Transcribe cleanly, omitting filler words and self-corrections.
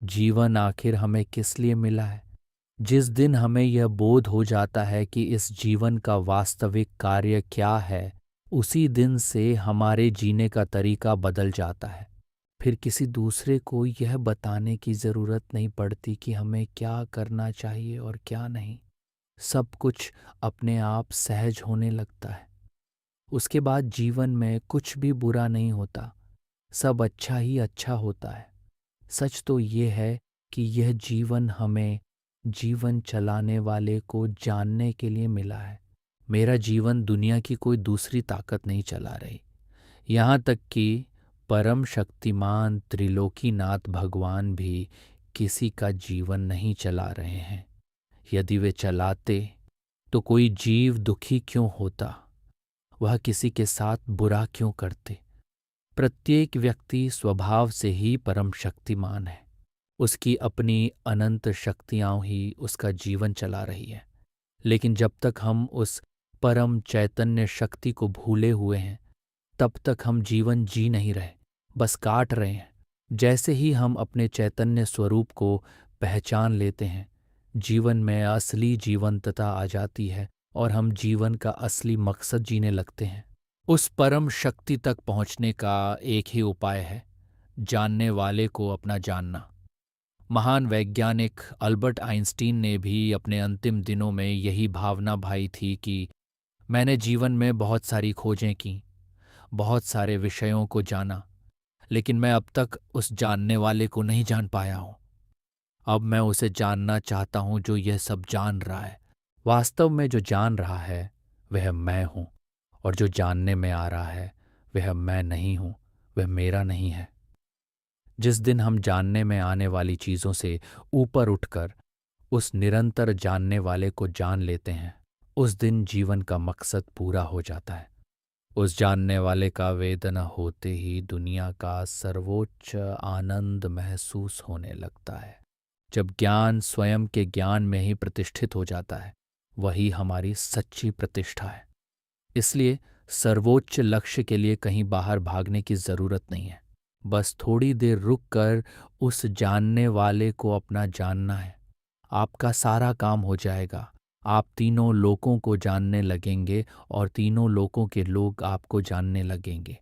जीवन आखिर हमें किस लिए मिला है। जिस दिन हमें यह बोध हो जाता है कि इस जीवन का वास्तविक कार्य क्या है, उसी दिन से हमारे जीने का तरीका बदल जाता है। फिर किसी दूसरे को यह बताने की ज़रूरत नहीं पड़ती कि हमें क्या करना चाहिए और क्या नहीं। सब कुछ अपने आप सहज होने लगता है। उसके बाद जीवन में कुछ भी बुरा नहीं होता, सब अच्छा ही अच्छा होता है। सच तो ये है कि यह जीवन हमें जीवन चलाने वाले को जानने के लिए मिला है। मेरा जीवन दुनिया की कोई दूसरी ताकत नहीं चला रही। यहाँ तक कि परम शक्तिमान त्रिलोकीनाथ भगवान भी किसी का जीवन नहीं चला रहे हैं। यदि वे चलाते तो कोई जीव दुखी क्यों होता, वह किसी के साथ बुरा क्यों करते। प्रत्येक व्यक्ति स्वभाव से ही परम शक्तिमान है। उसकी अपनी अनंत शक्तियां ही उसका जीवन चला रही है। लेकिन जब तक हम उस परम चैतन्य शक्ति को भूले हुए हैं, तब तक हम जीवन जी नहीं रहे, बस काट रहे हैं। जैसे ही हम अपने चैतन्य स्वरूप को पहचान लेते हैं, जीवन में असली जीवंतता आ जाती है और हम जीवन का असली मकसद जीने लगते हैं। उस परम शक्ति तक पहुंचने का एक ही उपाय है, जानने वाले को अपना जानना। महान वैज्ञानिक अल्बर्ट आइंस्टीन ने भी अपने अंतिम दिनों में यही भावना भाई थी कि मैंने जीवन में बहुत सारी खोजें की, बहुत सारे विषयों को जाना, लेकिन मैं अब तक उस जानने वाले को नहीं जान पाया हूँ। अब मैं उसे जानना चाहता हूँ जो यह सब जान रहा है। वास्तव में जो जान रहा है वह मैं हूँ, और जो जानने में आ रहा है वह मैं नहीं हूँ, वह मेरा नहीं है। जिस दिन हम जानने में आने वाली चीज़ों से ऊपर उठकर उस निरंतर जानने वाले को जान लेते हैं, उस दिन जीवन का मकसद पूरा हो जाता है। उस जानने वाले का वेदन होते ही दुनिया का सर्वोच्च आनंद महसूस होने लगता है। जब ज्ञान स्वयं के ज्ञान में ही प्रतिष्ठित हो जाता है, वही हमारी सच्ची प्रतिष्ठा है। इसलिए सर्वोच्च लक्ष्य के लिए कहीं बाहर भागने की जरूरत नहीं है। बस थोड़ी देर रुक कर उस जानने वाले को अपना जानना है। आपका सारा काम हो जाएगा। आप तीनों लोकों को जानने लगेंगे और तीनों लोकों के लोग आपको जानने लगेंगे।